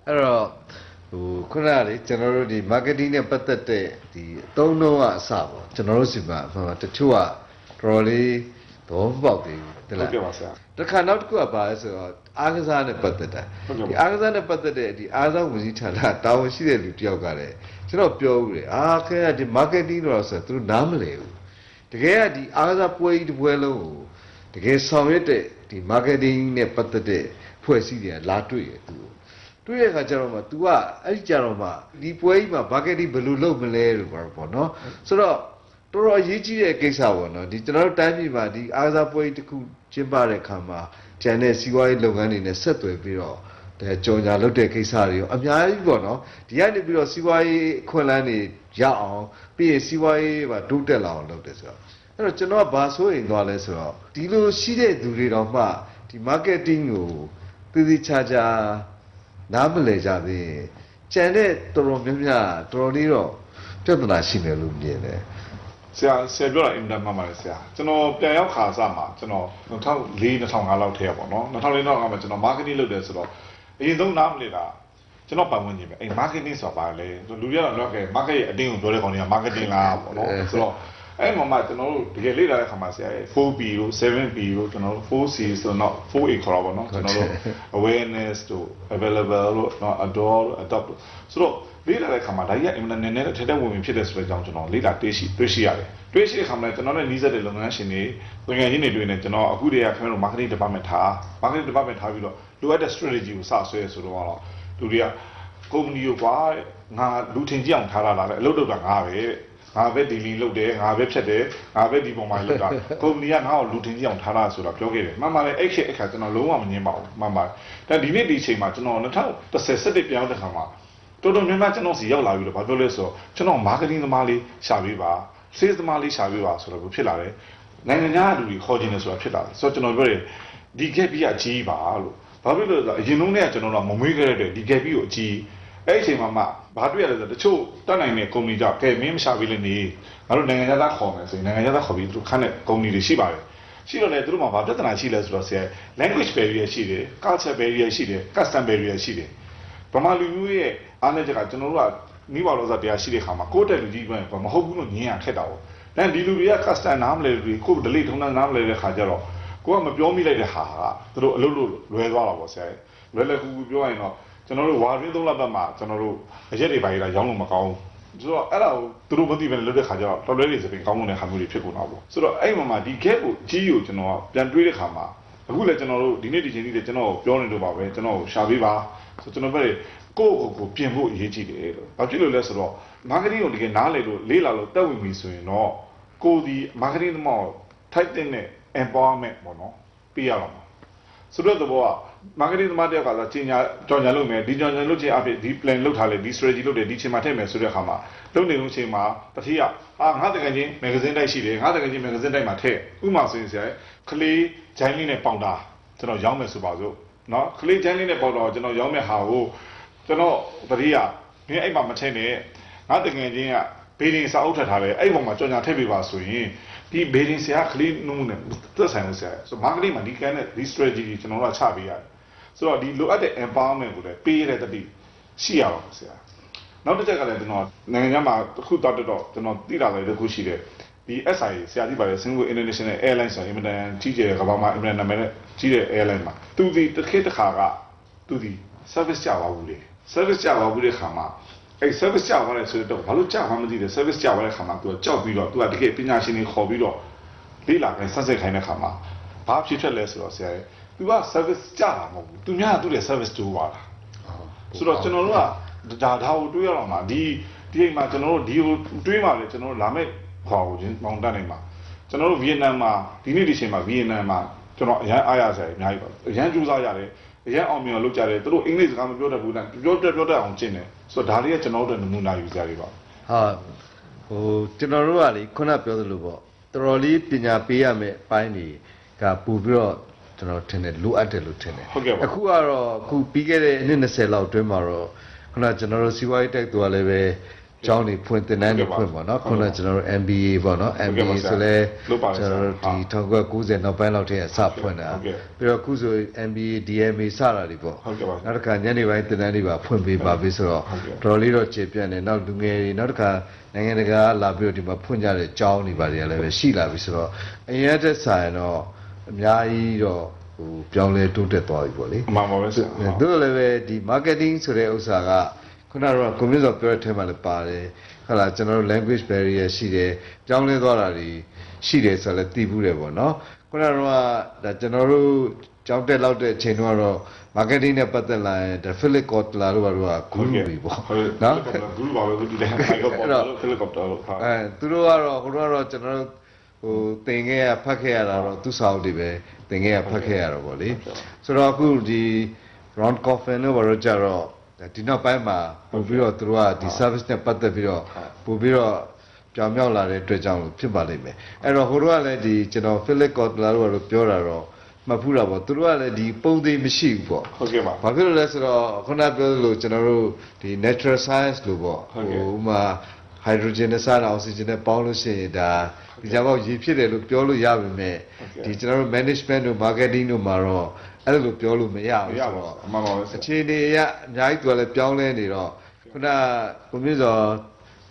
အဲ့တော့ခုနကလေကျွန်တော်တို့ဒီ marketing နဲ့ပတ်သက်တဲ့ဒီအသုံးနှုန်းကအစပေါ့ကျွန်တော်တို့စီမှာတချို့ကတော်တော်လေးသဘောပေါက်သေးဘူးတလားဟုတ်ကဲ့ပါဆရာတခါနောက်တစ်ခုကပါလဲဆိုတော့အားကစားနဲ့ပတ်သက်တာဒီအားကစားနဲ့ပတ်သက်တဲ့ဒီအားကစားဝန်ကြီးဌာနတာဝန်ရှိတဲ့လူတယောက်ကလည်းကျွန်တော်ပြောဦးတယ်ခဲဒီ marketing တော့ဆိုသူတို့နားမလည်ဘူးတကယ်ကဒီအားကစားပွဲကြီးတစ်ပွဲလုံးကိုတကယ်ဆောင်ရွက်တဲ့ဒီ marketing နဲ့ပတ်သက်တဲ့ဖွဲ့စည်းတွေကလာတွေ့ရသူတွေ့ရခါကျတော့မှ तू ကအဲ့ဒီကြတော့မှဒီပွဲကြီးမှာ marketing ဘယ်လိုလုပ်မလဲလို့ပေါ့နော်ဆိုတော့တော်တော်အရေးကြီးတဲ့ကိစ္စပေါ့နော်ဒီကျွန်တော်တို့တိုင်းပြည်မှာဒီအားကစားပွဲကြီးတစ်ခုကျင်းပတဲ့ခါမှာကျန်တဲ့စီးပွားရေးလုပ်ငန်းတွေနဲ့ဆက်သွယ်ပြီးတော့ကြော်ညာလုပ်တဲ့ကိစ္စတွေရောအများကြီးပေါ့နော်ဒီကနေပြီးတော့စီးပွားရေးခွင့်လန်းတွေရအောင်ပြီးရင်စီးပွားရေးမှာတိုးတက်လာအောင်လုပ်တယ်ဆိုတော့အဲ့တော့ကျွန်တော်ကဘာဆိုရင်သွားလဲဆိုတော့ဒီလိုရှိတဲ့သူတွေတော့မှဒီ marketing ကိုသေသေးချာချာနားမလည်ကြသေးရင်ကျန်တဲ့တော်တော်များများတော်တော်လေးတော့ပြဿနာရှိမယ်လို့မြင်တယ်ဆရာပြောတာအင်တာမှန်ပါတယ်ဆရာကျွန်တော်ပြန်ရောက်ခါစားမှာကျွန်တော်2004 2005လောက်ထဲရပေါ့နော်2004 2005မှာကျွန်တော် marketing လုပ်တယ်ဆိုတော့အရင်ဆုံးနားမလည်တာကျွန်တော်ပတ်ဝန်းကျင်ပဲအဲ့ marketing ဆိုတာပါလေလူတွေကတော့ market ရဲ့အတင်းကိုပြောတဲ့ကောင်တွေက marketing လားပေါ့နော်ဆိုတော့အဲ့မှာမှကျွန်တော်တို့တကယ်လေ့လာတဲ့ခါမှာဆရာ 4P တို့ 7P တို့ကျွန်တော်တို့ 4C ဆိုတော့ 4A ခေါ်တာပေါ့နော်ကျွန်တော်တို့ awareness တို့ available တို့နော် adore တို့ adopt တို့ဆိုတော့လေ့လာတဲ့ခါမှာဒါကြီးကအင်မတန်နည်းနည်းထဲထဲဝင်ဖြစ်တဲ့ဆိုတဲ့အကြောင်းကျွန်တော်လေ့လာတွေ့ရှိရတယ်တွေ့ရှိတဲ့ခါမှာကျွန်တော်နဲ့နှီးစပ်တဲ့လုပ်ငန်းရှင်တွေငွေငယ်ချင်းတွေတွေ့နေကျွန်တော်အခုတည်းကခင်ဗျားတို့ marketing department ထား marketing department ထားပြီးတော့လိုအပ်တဲ့ strategy ကိုစဆွဲဆိုတော့လူတွေကကုမ္ပဏီကိုကွာငါလူထင်ကြည့်အောင်ထားတာလားအလုပ်လုပ်တာငါပဲငါပဲဒီလီလုပ်တယ်ငါပဲဖြတ်တယ်ငါပဲဒီပုံမှန်လုပ်တာကုမ္ပဏီကငါ့ကိုလူထင်ကြည့်အောင်ထားတာဆိုတာပြောခဲ့တယ်မှန်ပါတယ်အဲ့ခေတ်အခါကျွန်တော်လုံးဝမငင်းပါဘူးမှန်ပါတယ်ဒါဒီနေ့ဒီအချိန်မှာကျွန်တော်2017ပြောင်းတဲ့ခါမှာတော်တော်များများကျွန်တော်စီရောက်လာပြီးတော့ဘာပြောလဲဆိုတော့ကျွန်တော် marketing သမားလေးရှာပေးပါ sales သမားလေးရှာပေးပါဆိုတော့ဖြစ်လာတယ်နိုင်ငံခြားလူတွေခေါ်ခြင်းလဲဆိုတာဖြစ်လာတယ်ဆိုတော့ကျွန်တော်ပြောတယ်ဒီ gap ကြီးအကြီးပါလို့ဘာဖြစ်လို့လဲဆိုတော့အရင်လုံးနဲ့ကျွန်တော်တို့မမွေးခဲ့တဲ့ဒီ gap ကြီးကိုအကြီးအဲ့ဒီအချိန်မှာမှဘာတွေ့ရလဲဆိုတော့တချို့တက်နိုင်တဲ့ကုမ္ပဏီကြောင့်ကဲမင်းမရှာပေးလို့နေငါတို့နိုင်ငံသားခေါ်မယ်ဆိုရင်နိုင်ငံသားခေါ်ပြီးသူတို့ခန့်တဲ့ကုမ္ပဏီတွေရှိပါတယ်ရှိတော့လေသူတို့မှာဘာပြဿနာရှိလဲဆိုတော့ဆရာ language barrier ရှိတယ် culture barrier ရှိတယ် custom barrier ရှိတယ်ဗမာလူမျိုးရဲ့အားနဲ့ချက်ကကျွန်တော်တို့ကမိဘလို့ဆိုတရားရှိတဲ့ခါမှာကိုယ့်တက်လူကြီးကမဟုတ်ဘူးလို့ညင်ရခက်တာပေါ့ဒါဒီလူတွေက custom နားမလဲလူတွေကိုယ် delay ထုံးနားမလဲတဲ့ခါကျတော့ကိုကမပြောမိလိုက်တဲ့ဟာကသူတို့အလုပ်လို့လွယ်သွားတာပေါ့ဆရာလွယ်ကူပြောရင်တော့ကျွန်တော်တို့ဝါရင်းသုံးလပတ်မှာကျွန်တော်တို့အရက်တွေပါရတာရောင်းလို့မကောင်းဘူးဆိုတော့အဲ့ဒါကိုသူတို့မသိဘဲလုပ်တဲ့ခါကျတော့တော်လွဲတွေစပင်ကောင်းမွန်တဲ့ခါမျိုးတွေဖြစ်ကုန်တာပေါ့ဆိုတော့အဲ့မှာဒီ gap ကိုကြီးကိုကျွန်တော်ကပြန်တွေးတဲ့ခါမှာအခုလည်းကျွန်တော်တို့ဒီနေ့ဒီချိန်ကြီးကျွန်တော်ပြောနေလို့ပါပဲကျွန်တော်ရှာပေးပါဆိုကျွန်တော်ပြောကိုပြင်ဖို့အရေးကြီးတယ်လို့ဘာဖြစ်လို့လဲဆိုတော့ marketing ကိုတကယ်နားလည်လို့လေးလာလို့တက်ဝင်ပြီဆိုရင်တော့ကိုဒီ marketing သမားထိုက်တဲ့ empowerment ပေါ့နော်ပြရအောင်ဆိုတော့တော့ marketing သမားတယောက်ကလည်းကြီးညာကြော်ညာလုပ်မယ်ဒီကြော်ညာလုပ်ခြင်းအဖြစ်ဒီ plan လုပ်ထားလေဒီ strategy လုပ်တယ်ဒီချိန်မှာထည့်မယ်ဆိုတဲ့အခါမှာလုပ်နေလို့ချိန်မှာတတိယငါတကယ်ချင်း magazine တိုက်ရှိတယ်ငါတကယ်ချင်း magazine တိုက်မှာထည့်ဥမာဆိုရင်ဆရာခလေးဂျိုင်းလေးနဲ့ပေါင်တာကျွန်တော်ရောင်းမယ်ဆိုပါစို့เนาะခလေးဂျိုင်းလေးနဲ့ပေါင်တော့ကျွန်တော်ရောင်းမဲ့ဟာကိုကျွန်တော်တတိယမင်းအဲ့မှာမထည့်နဲ့ငါတကယ်ချင်းကဘေးဒင်းစာအုပ်ထပ်ထားတယ်အဲ့ပုံမှာကြော်ညာထည့်ပေးပါဆိုရင်ဒီဘေးဒင်းဆရာခလေးနှုံးနဲ့သက်ဆိုင်လို့ဆရာဆို marketing မှာဒီကဲနဲ့ဒီ strategy ကြီးကျွန်တော်တို့ချပေးရတယ်ဆိုတော့ဒီလိုအပ်တဲ့ empowerment ကိုလည်းပေးရတဲ့တတိရှိရအောင်ဆရာနောက်တစ်ချက်ကလည်းကျွန်တော်နိုင်ငံခြားမှာတစ်ခုတောက်တော့ကျွန်တော်သိတာလည်းတစ်ခုရှိတယ်ဒီ SIA ဆရာကြည့်ပါလေ Singapore International Airlines ဆိုရင်အင်မတန်ကြီးကျယ်ကမ္ဘာမှာအင်မတန်နာမည်နဲ့ကြီးတဲ့ airline မှာသူဒီတစ်ခေတ်တစ်ခါကသူဒီ service ကြပါဘူးလေ service ကြပါဘူးတဲ့ခါမှာအဲ့ service ကြပါလဲဆိုတော့ဘာလို့ကြမှမသိတယ် service ကြပါတဲ့ခါမှာသူကကြောက်ပြီးတော့သူကတကယ်ပညာရှင်တွေခေါ်ပြီးတော့လေ့လာခိုင်းဆက်ဆက်ခိုင်းတဲ့ခါမှာဘာဖြစ်ထွက်လဲဆိုတော့ဆရာသူက service ကြတာမဟုတ်ဘူးသူများကသူ့ရဲ့ service တိုးပါလားဆိုတော့ကျွန်တော်တို့ကဒါကိုတွေးရအောင်ပါဒီအိမ်မှာကျွန်တော်တို့ဒီကိုတွေးမှလေကျွန်တော်တို့လာမဲ့ဟောချင်းပေါင်တက်နေမှာကျွန်တော်တို့ဗီယက်နမ်မှာဒီနေ့ဒီချိန်မှာဗီယက်နမ်မှာကျွန်တော်အရန်အားရစရာအများကြီးပါအရန်ကြိုးစားရတယ်အရန်အောင်မြင်အောင်လုပ်ကြတယ်သူတို့အင်္ဂလိပ်စကားမပြောတတ်ဘူးတဲ့ပြောတတ်အောင်ကျင့်တယ်ဆိုတော့ဒါလေးကကျွန်တော်တို့နမူနာယူစရာတွေပါကျွန်တော်တို့ကလေခုနပြောသလိုပေါ့တော်တော်လေးပညာပေးရမယ်အပိုင်းတွေကပို့ပြီးတော့ကျွန်တော်ထင်တယ်လိုအပ်တယ်လို့ထင်တယ်အခုကတော့အခုပြီးခဲ့တဲ့နှစ်20လောက်အတွင်းမှာတော့ခုနကျွန်တော်တို့စီးပွားရေးတိုက်သူကလည်းပဲ ကျောင်းတွေဖွင့်တင်တန်းတွေဖွင့်ပေါ့နော်ခုနကကျွန်တော်တို့ MBA ပေါ့နော် MBA ဆိုလဲကျွန်တော်တို့ဒီ1990နောက်ပိုင်းလောက်တည်းအစဖွင့်တာပြီးတော့အခုဆို MBA DMA စတာတွေပေါ့နောက်တစ်ခါညနေပိုင်းတင်တန်းတွေပါဖွင့်ပေးပါပြီဆိုတော့တော်လေးတော့ခြေပြန့်နေနောက်လူငယ်တွေနောက်တစ်ခါနိုင်ငံတကာလာပြီးတော့ဒီမှာဖွင့်ကြတဲ့ကျောင်းတွေပါတွေကလည်းပဲရှိလာပြီဆိုတော့အရင်ကတည်းဆိုင်တော့အများကြီးတော့ဟိုပြောင်းလဲတိုးတက်သွားပြီပေါ့လေ မှန်ပါပဲဆရာ တို့လည်းပဲဒီ marketing ဆိုတဲ့ဥစ္စာကခုနကတော့ကွန်ပျူတာပြောတဲ့ထဲမှာလည်းပါတယ်ဟုတ်လားကျွန်တော်တို့ language barrier ရှိတယ်ပြောင်းလဲသွားတာတွေရှိတယ်ဆိုလည်းသိဘူးတယ်ပေါ့နော်ခုနကတော့ဒါကျွန်တော်တို့ကြောင်းတက်လောက်တဲ့အချိန်တုန်းကတော့ marketing နဲ့ပတ်သက်လာရင် Philip Kotler တို့ကဂူရူပြီပေါ့နော် ဂူရူပါပဲဒီတိုင်းကတော့ Philip Kotler လို့ဟာ သူတို့ကတော့ကျွန်တော်တို့ဟိုသင်ခဲ့ရဖတ်ခဲ့ရတာတော့သူစာအုပ်တွေပဲသင်ခဲ့ရဖတ်ခဲ့ရတော့ဗောလေဆိုတော့အခုဒီ Ron Coffin တို့ဘာလို့ကြတော့ဒီနောက်ပိုင်းမှာပို့ပြီးတော့သူတို့ကဒီ service နဲ့ပတ်သက်ပြီးတော့ပို့ပြီးတော့ပြောင်းမြောက်လာတဲ့အတွက်ကြောင့်လို့ဖြစ်ပါလိမ့်မယ်အဲ့တော့ဟိုတို့ကလည်းဒီကျွန်တော် Philip Kotler တို့ပြောတာတော့မဖူးတာပေါ့သူတို့ကလည်းဒီပုံသေးမရှိဘူးပေါ့ ဟုတ်ကဲ့ပါ ဘာဖြစ်လို့လဲဆိုတော့ခုနပြောလို့ကျွန်တော်တို့ဒီ natural science လို့ပေါ့ဟိုမှာ hydrogen နဲ့စားတာ oxygen နဲ့ပေါင်းလို့ရှိရင်ဒါဒီကြောင့်ရေဖြစ်တယ်လို့ပြောလို့ရပါမယ်ဒီကျွန်တော်တို့ management တို့ marketing တို့မှာတော့အဲ့လိုပြောလို့မရဘူးဆိုတော့ မှန်ပါပဲ အခြေအနေအရအများကြီးသူကလည်းပြောင်းလဲနေတော့ခုနကိုမျိုးစော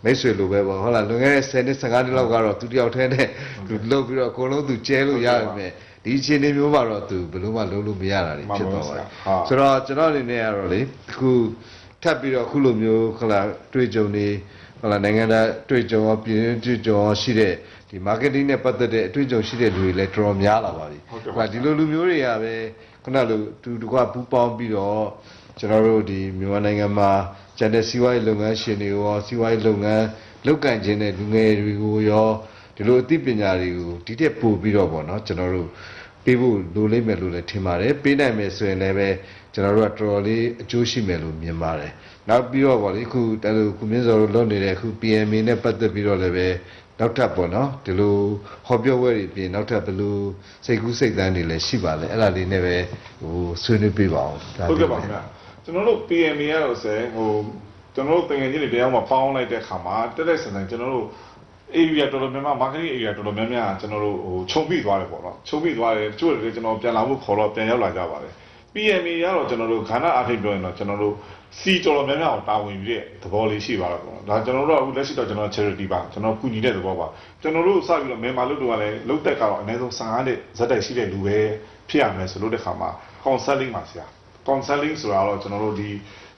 မိတ်ဆွေလိုပဲပေါ့ဟုတ်လားလွန်ခဲ့တဲ့10နှစ်15နှစ်လောက်ကတော့သူတယောက်တည်းနဲ့သူလုပ်ပြီးတော့အကုန်လုံးသူကျဲလို့ရပါမယ်ဒီအခြေအနေမျိုးမှာတော့သူဘယ်လိုမှလုပ်လို့မရတာတွေဖြစ်သွားပါတယ်ဆိုတော့ကျွန်တော်အနေနဲ့ကတော့လေအခုထပ်ပြီးတော့အခုလိုမျိုးဟုတ်လားတွေ့ကြုံနေဟုတ်လားနိုင်ငံသားတွေ့ကြုံရောပြည်တွင်းတွေ့ကြုံရောရှိတဲ့ဒီ marketing နဲ့ပတ်သက်တဲ့အတွေ့အကြုံရှိတဲ့လူတွေလည်းတော်တော်များလာပါပြီ။ဟုတ်ကဲ့ဒီလိုလူမျိုးတွေကပဲခုနလိုတူတကွပူးပေါင်းပြီးတော့ကျွန်တော်တို့ဒီမြန်မာနိုင်ငံမှာကျန်တဲ့စီးပွားရေးလုပ်ငန်းရှင်တွေရောစီးပွားရေးလုပ်ငန်းလုပ်ကန့်ခြင်းတဲ့လူငယ်တွေကိုရောဒီလိုအသိပညာတွေကိုဒီတက်ပို့ပြီးတော့ပေါ့နော်ကျွန်တော်တို့ပေးဖို့လိုလိမ့်မယ်လို့လည်းထင်ပါတယ်ပေးနိုင်မယ်ဆိုရင်လည်းကျွန်တော်တို့ကတော်တော်လေးအကျိုးရှိမယ်လို့မြင်ပါတယ်နောက်ပြီးတော့ဗောလေအခုတယ်လို့ကုမင်းစော်တို့လုပ်နေတဲ့အခု PMA နဲ့ပတ်သက်ပြီးတော့လည်းပဲနောက်ထပ်ပေါ့နော်ဒီလိုဟောပြောပွဲတွေပြင်နောက်ထပ်ဘယ်လိုစိတ်ကူးစိတ်သန်းတွေလည်းရှိပါလဲအဲ့ဒါလေးနဲ့ပဲဟိုဆွေးနွေးပေးပါအောင် ဟုတ်ကဲ့ပါခင်ဗျာကျွန်တော်တို့ PMA ရတော့ဆိုဟိုကျွန်တော်တို့သင်ငယ်ချင်းတွေတရားမှာပေါင်းလိုက်တဲ့ခါမှာတက်တဲ့စံတိုင်းကျွန်တော်တို့ area တော်တော်များများ marketing area တော်တော်များများကျွန်တော်တို့ဟိုခြုံပြီးသွားတယ်ပေါ့နော်ခြုံပြီးသွားတယ်ကျို့တယ်ကျွန်တော်ပြန်လာဖို့ခေါ်တော့ပြန်ရောက်လာကြပါတယ် PMA ရတော့ကျွန်တော်တို့ခန္ဓာအားဖြင့်ပြောရင်တော့ကျွန်တော်တို့စီတော်တော်များများအောင်တာဝန်ပြီးတဲ့သဘောလေးရှိပါတော့ပေါ့နော်ဒါကျွန်တော်တို့ကအခုလက်ရှိတော့ကျွန်တော် charity ပါကျွန်တော်ကူညီတဲ့သဘောပါကျွန်တော်တို့စပြီးတော့ member လုပ်တော့လည်းလုပ်တက်ကတော့အနည်းဆုံး15နှစ်ဇက်တိုက်ရှိတဲ့လူပဲဖြစ်ရမယ်ဆိုလို့တဲ့ခါမှာ counseling ပါဆရာ counseling ဆိုတာတော့ကျွန်တော်တို့ဒီ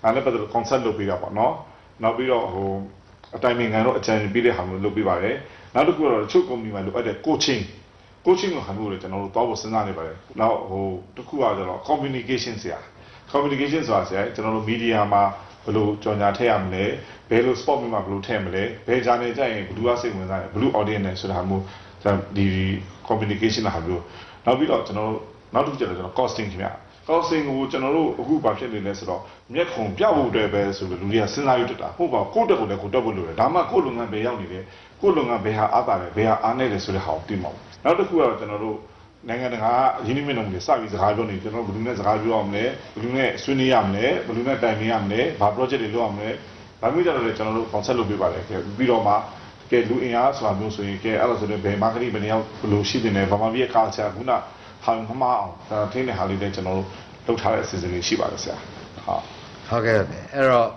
အားနဲ့ပတ်သက်လို့ consult လုပ်ပေးတာပေါ့နော်နောက်ပြီးတော့ဟိုအတိုင်းအငံတော့အကြံဉာဏ်ပေးတဲ့ဟာမျိုးလုပ်ပေးပါတယ်နောက်တစ်ခုကတော့ချုပ် company မှာလိုအပ်တဲ့ coaching ကိုဟာမျိုးတွေကျွန်တော်တို့တောက်ဖို့စဉ်းစားနေပါတယ်နောက်ဟိုတစ်ခုကကျတော့ communication ဆရာ communication ဆိုတာဆရာကျွန်တော်တို့ media မှာဘယ်လိုကြော်ညာထည့်ရမလဲဘယ်လို sport မှာဘယ်လိုထည့်မလဲဘယ် channel ကြိုက်ရင်ဘယ်သူကစိတ်ဝင်စားတယ်ဘယ်လို audience နဲ့ဆိုတာမျိုးဒီ communication ဟာမျိုးနောက်ပြီးတော့ကျွန်တော်တို့နောက်တစ်ခုကျတော့ကျွန်တော် costing ခင်ဗျာ costing ကိုကျွန်တော်တို့အခုဘာဖြစ်နေလဲဆိုတော့မျက်ခုံပြဖို့အတွက်ပဲဆိုလို့လူတွေကစဉ်းစားရတတ်တာဟုတ်ပါကိုယ့်တက်ကိုလည်းကိုတက်ဖို့လိုတယ်ဒါမှကိုယ့်လုပ်ငန်းပဲရောက်နေတယ်ကိုယ့်လုပ်ငန်းဘယ်ဟာအားတာလဲဘယ်ဟာအားနေတယ်ဆိုတဲ့ဟာကိုသိမှာနောက်တစ်ခုကတော့ကျွန်တော်တို့နိုင်ငံတကာရင်းနှီးမြှုပ်နှံမှုတွေစပြီးစကားပြောနေကျွန်တော်ဘယ်သူနဲ့စကားပြောရမလဲဘယ်သူနဲ့ဆွေးနွေးရမလဲဘယ်သူနဲ့တိုင်ပင်ရမလဲဘာ project တွေလုပ်ရမလဲဒါမျိုးကြတော့လေကျွန်တော်တို့ concept လုပ်ပေးပါတယ်ပြီးတော့မှကဲလူအင်အားဆိုတာမျိုးဆိုရင်ကဲအဲ့လိုဆိုတော့ဘယ် marketing ဘယ်နေရာဘယ်လိုရှိနေလဲဘာမှပြည့် culture ခုနဟာမအောင်ဒါထင်းတဲ့ဟာလေးတွေကျွန်တော်တို့လုပ်ထားတဲ့အစီအစဉ်လေးရှိပါတယ်ဆရာဟုတ်ကဲ့အဲ့တော့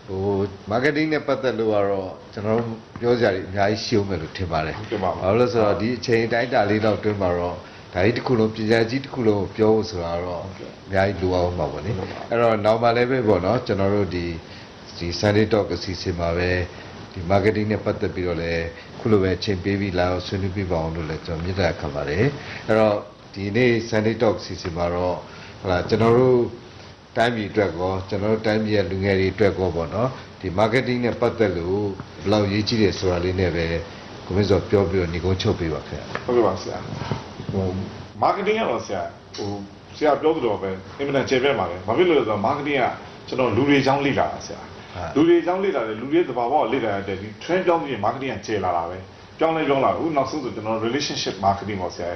ဟို marketing နဲ့ပတ်သက်လို့ကတော့ကျွန်တော်တို့ပြောကြရတယ်အများကြီးရှုံးမယ်လို့ထင်ပါတယ်ဘာလို့လဲဆိုတော့ဒီအချိန်တိုင်းတာလေးတော့တွင်းမှာတော့ဒါကြီးတစ်ခုလုံးပညာကြီးတစ်ခုလုံးကိုပြောဖို့ဆိုတာတော့အများကြီးလိုအောင်ပါပေါ့လေအဲ့တော့နောက်မှလည်းပဲပေါ့နော်ကျွန်တော်တို့ဒီ Sunday Talk အစီအစဉ်မှာပဲဒီ marketing နဲ့ပတ်သက်ပြီးတော့လည်းခုလိုပဲအချိန်ပေးပြီးလာအောင်ဆွေးနွေးပြပါအောင်လို့လည်းကျွန်တော်မြစ်တာခံပါတယ်အဲ့တော့ဒီနေ့ Sunday Talk အစီအစဉ်မှာတော့ဟလာကျွန်တော်တို့တိုင်းပြည်အတွက်ကောကျွန်တော်တို့တိုင်းပြည်ရဲ့လူငယ်တွေအတွက်ကောပေါ့နော်ဒီ marketing နဲ့ပတ်သက်လို့ဘယ်လောက်ရေးကြည့်တယ်ဆိုတာလေးနဲ့ပဲကိုမင်းစောပြောပြီးတော့ညီကုန်းချုပ်ပေးပါခင်ဗျဟုတ်ကဲ့ပါဆရာဟို marketing ကတော့ဆရာဟိုဆရာပြောသလိုပဲအင်မတန်ကျေပြတ်ပါတယ်ဘာဖြစ်လို့လဲဆိုတော့ marketing ကကျွန်တော်လူတွေအကြောင်းလေ့လာတာဆရာလူတွေအကြောင်းလေ့လာတယ်လူတွေသဘာဝကိုလေ့လာရတဲ့ဒီ trend ပြောင်းပြီး marketing ကကျေလာတာပဲပြောင်းလဲပြောင်းလာအခုနောက်ဆုံးဆိုကျွန်တော် relationship marketing ပေါ့ဆရာ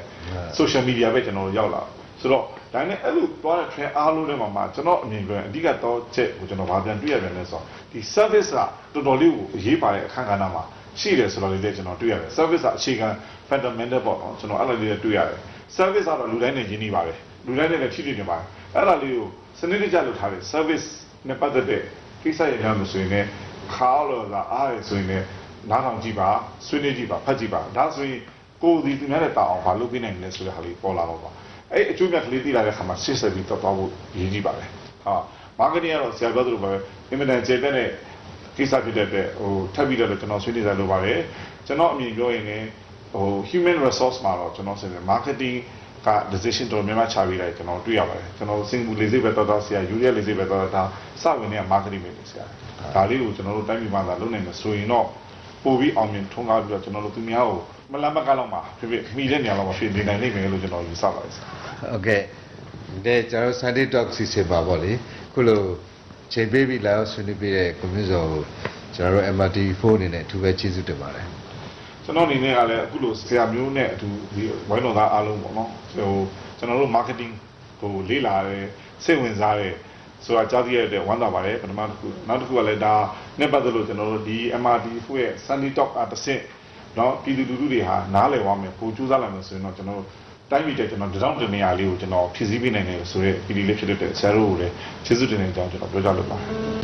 social media ပဲကျွန်တော်ရောက်လာဆိုတော့ ဒါနဲ့အဲ့လိုသွားတဲ့ train အားလုံးထဲမှာကျွန်တော်အမြင်ပြောရင်အဓိကတော့ချက်ကိုကျွန်တော်ဗာပြန်တွေ့ရတယ်လဲဆိုတော့ဒီ service ကတော်တော်လေးကိုအရေးပါတဲ့အခန်းကဏ္ဍမှာရှိတယ်ဆိုတော့လေကျွန်တော်တွေ့ရတယ် service ကအခြေခံ fundamental ပေါ့နော်ကျွန်တော်အဲ့လိုလေးတွေ့ရတယ် service ကတော့လူတိုင်းနဲ့ရင်းနှီးပါတယ်လူတိုင်းနဲ့ထိထိနေပါတယ်အဲ့ဒါလေးကိုစနစ်တကျလုပ်ထားတယ် service နဲ့ပတ်သက်တဲ့ကိစ္စရများလို့ဆိုရင်လည်းခါလို့ကအားရဆိုရင်လည်းနားထောင်ကြည့်ပါဆွေးနွေးကြည့်ပါဖတ်ကြည့်ပါဒါဆိုရင်ကိုယ်ဒီသူများတဲ့တာအောင်ဘာလုပ်ပေးနိုင်လဲဆိုတဲ့ဟာလေးပေါ်လာတော့ပါအဲ့အကျိုးမြတ်ကလေးသိလာတဲ့ခါမှာရှေ့ဆက်ပြီးတော့ဖို့ရည်ကြည့်ပါလေဟာ marketing ကတော့ဆရာပြောသလိုပဲအင်မတန်ကျေတဲ့ကိစ္စဖြစ်တဲ့ဟိုထပ်ပြီးတော့ကျွန်တော်ဆွေးနွေးကြလို့ပါတယ်ကျွန်တော်အမြင်ပြောရင်လည်းဟို human resource မှာတော့ကျွန်တော်ဆိုရင် marketing က decision တော်များများချပြီးလိုက်ကျွန်တော်တွေ့ရပါတယ်ကျွန်တော် single လေးစိပဲတော်ဆရာ user လေးစိပဲတော်ဒါစဝင်နေ marketing ပဲဆရာဒါလေးကိုကျွန်တော်တို့တိုင်းပြည်မှာသာလုပ်နိုင်မယ်ဆိုရင်တော့ပို့ပြီးအောင်မြင်ထုံးကားပြီးတော့ကျွန်တော်တို့သူများကိုမလမ်းမကလောက်မှာဖြစ်ဖြစ်မိတဲ့နေရာလောက်မှာဖြစ်နေနိုင်လိမ့်မယ်လို့ကျွန်တော်ယူဆပါတယ်ဆရာโอเคဒါကျွန်တော် Sunday Talk စီစဉ်ပါပေါ့လေခုလိုချိန်ပေးပြီးလာရောက်ဆွေးနွေးပေးတဲ့ကွန်မြူစောကိုကျွန်တော်တို့ MRT4 အနေနဲ့အထူးပဲကျေးဇူးတင်ပါတယ်ကျွန်တော်အနေနဲ့ကလည်းအခုလိုဆရာမျိုးနဲ့အတူဒီဝိုင်းတော်သားအားလုံးပေါ့နော်ဟိုကျွန်တော်တို့ marketing ဟိုလေးလာတယ်စိတ်ဝင်စားတယ်ဆိုတာကြားသိရတဲ့ဝမ်းသာပါတယ်ပထမတစ်ခုနောက်တစ်ခုကလည်းဒါနဲ့ပတ်သက်လို့ကျွန်တော်တို့ဒီ MRT4 ရဲ့ Sunday Talk အတစ်ဆင့်เนาะပြည်သူလူထုတွေဟာနားလည်သွားမယ်ပို့ကြိုးစားလာမယ်ဆိုရင်တော့ကျွန်တော်တို့တိုင်းပြည်တဲ့ကျွန်တော်တစောင်းတနေရာလေးကိုကျွန်တော်ဖြည့်ဆည်းပေးနိုင်တယ်ဆိုရဲပြည်လေးဖြစ်တဲ့ဆရာတို့ကိုလည်းကျေးဇူးတင်နေကြောင်းကျွန်တော်ပြောကြလိုပါတယ်